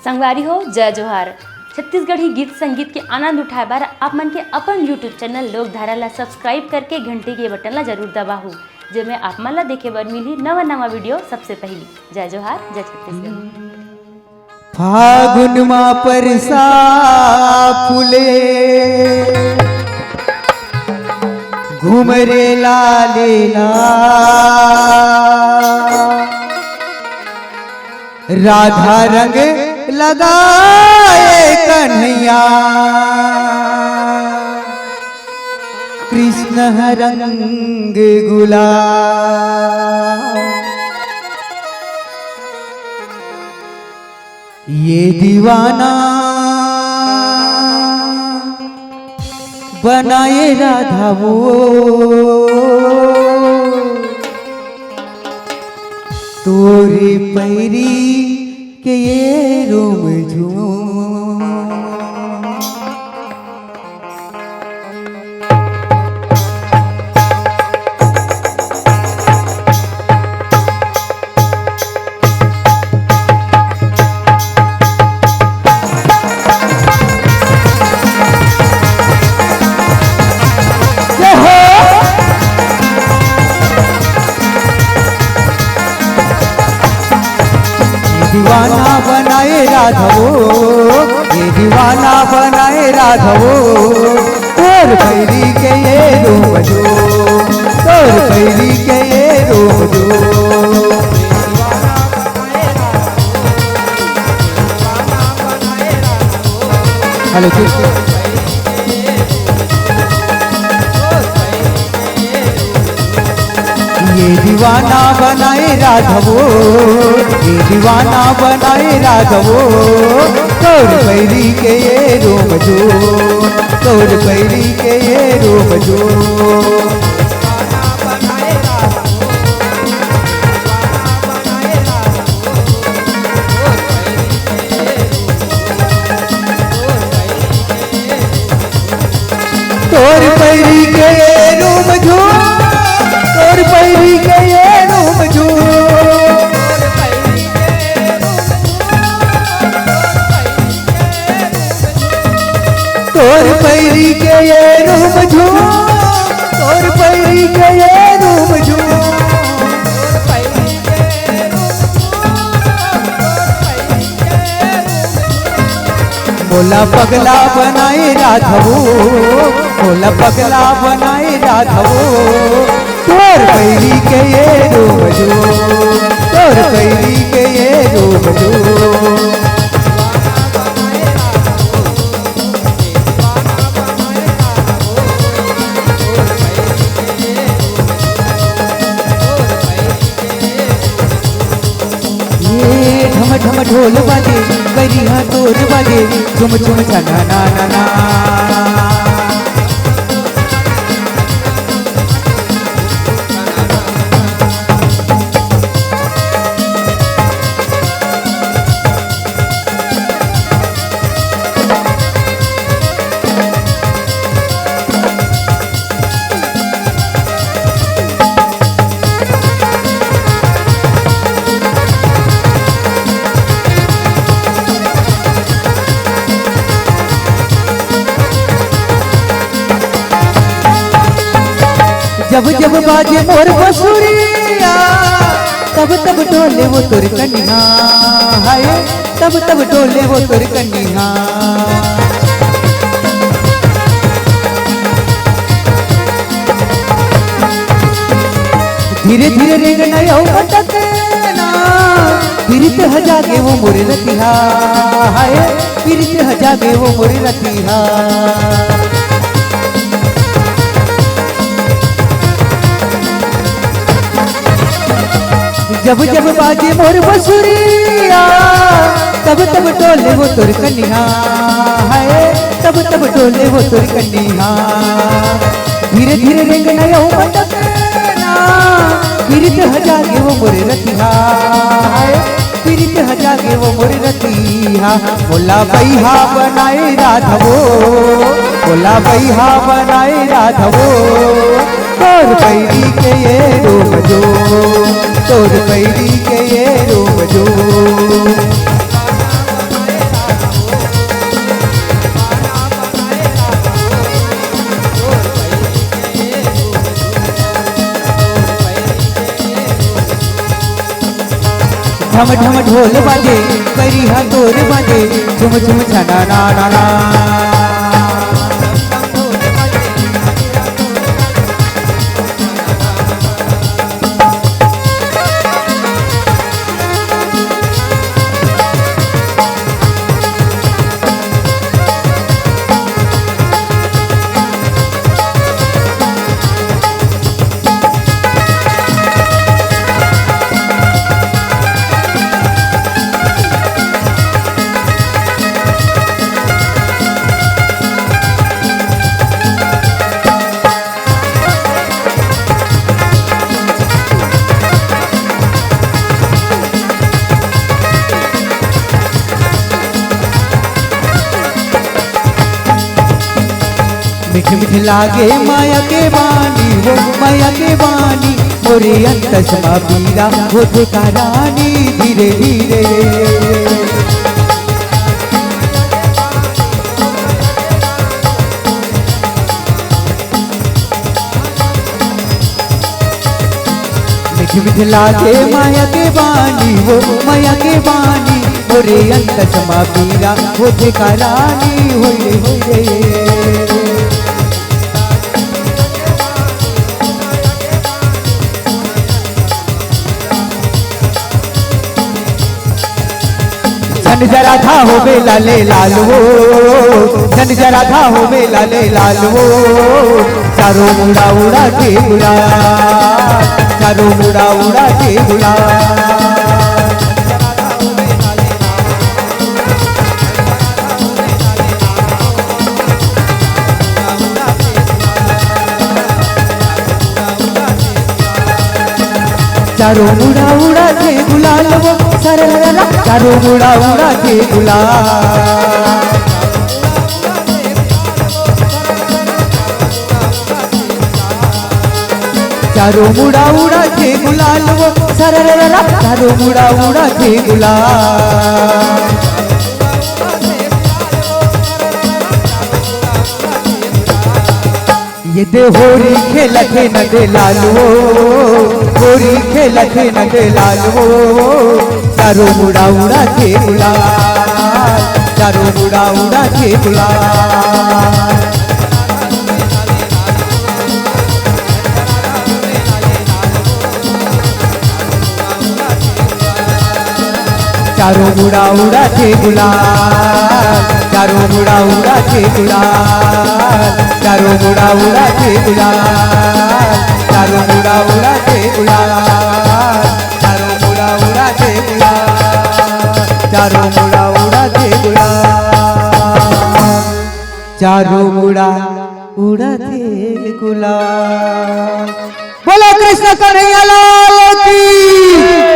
संगवारी हो जय जोहार। छत्तीसगढ़ी गीत संगीत के आनंद उठाए बार आप मन के अपन यूट्यूब चैनल लोकधारा ला सब्सक्राइब करके घंटी के बटन ला जरूर दबाहू, जेमे आप मन ला देखे बर मिली नवा नवा वीडियो सबसे पहली। जय जोहार जय छत्तीसगढ़। फागुन मा परसा फूले घुमरे लालेला राधा रंग लगाए कन्हैया कृष्ण रंग गुलाल। ये दीवाना बनाए राधा वो तोरे पैरी के ये रोम झूम। दीवाना बनाए राधवो, ये दीवाना बनाए राधवो, तोर पैरी के ये रूम जो, तोर पैरी के ये रूम जो। हेलो ये दीवाना बनाए राधवो, ये दीवाना बनाए राधवो, तोर पैरी के ये रूम जो, तोर पैरी के ये रूम जो। तोर पैरी के ये रूम जो, तोर पैरी के ये रूम जो, तोर पैरी के ये रूम जो, तोर पैरी के ये रूम जो। मोला पगला बनाए राधवो, मोला पगला बनाए राधवो, तोर पैरी के ये रूम जो, तोर पैरी के ये रूम जो। ढम ढम ढोल बाजे गरिया तोर बाजे झुम झुम छना ना ना ना। जब जब बाजे मोर बसुरिया तब तब डोले वो तोर कन्या, हाय तब तब डोले वो तोर कन्या। धीरे धीरे रेंगना यौ अटकना, फिरते हजागे वो मोरे रतिहा, हाय फिरते हजागे वो मोरे रतिहा। जब जब बाजे मोर बसुरिया तब तब डोले वो तोर कन्या, हाय तब तब डोले वो तोर कन्या। धीरे धीरे रेंगना यौ अटकना, फिरते हजागे वो मोरे रतिहा, हाय फिरते हजागे वो मोरे रतिहा। बोला बैहा बनाए राधवो, बोला बैहा बनाए राधवो, तोर पैरी के ये रूम जो, तोर पैरी के ये रूम जो। ढम ढम ढोल बाजे करी हा तोर बाजे झुम झुम छना ना ना ना मीठ मीठ लागे माया के वाणी वो माया के वाणी मोरे अंतसमा पीरा होते का रानी धीरे धीरे मीठ मीठ लागे माया के वाणी वो माया के वाणी मोरे अंतसमा पीरा होते का रानी होए जन जरा था हो बे लाले लाल वो जन जरा था हो बे लाले लाल वो चारों मुड़ा उड़ा के गुलाल चारों मुड़ा उड़ा के गुलाल चारों मुड़ा उड़ा के गुलाल वो सरला चारों मुड़ा उड़ा के गुलाल चारों मुड़ा उड़ा के गुलाल वो सरला चारों मुड़ा उड़ा के गुलाल ये दे होरी खेलते न दे लालवो होरी खेलते न दे लालवो चारों मुड़ा उड़ा के गुलाल चारों मुड़ा उड़ा के गुलाल चारों मुड़ा उड़ा के गुलाल चारों मुड़ा उड़ा के गुलाल चारों मुड़ा उड़ा के गुलाल चारों मुड़ा उड़ा के गुलाल चारों मुड़ा उड़ा के गुलाल चारों मुड़ा उड़ा के गुलाल चारों मुड़ा उड़ा के गुलाल। बोलो कृष्ण कन्हैया लाल की।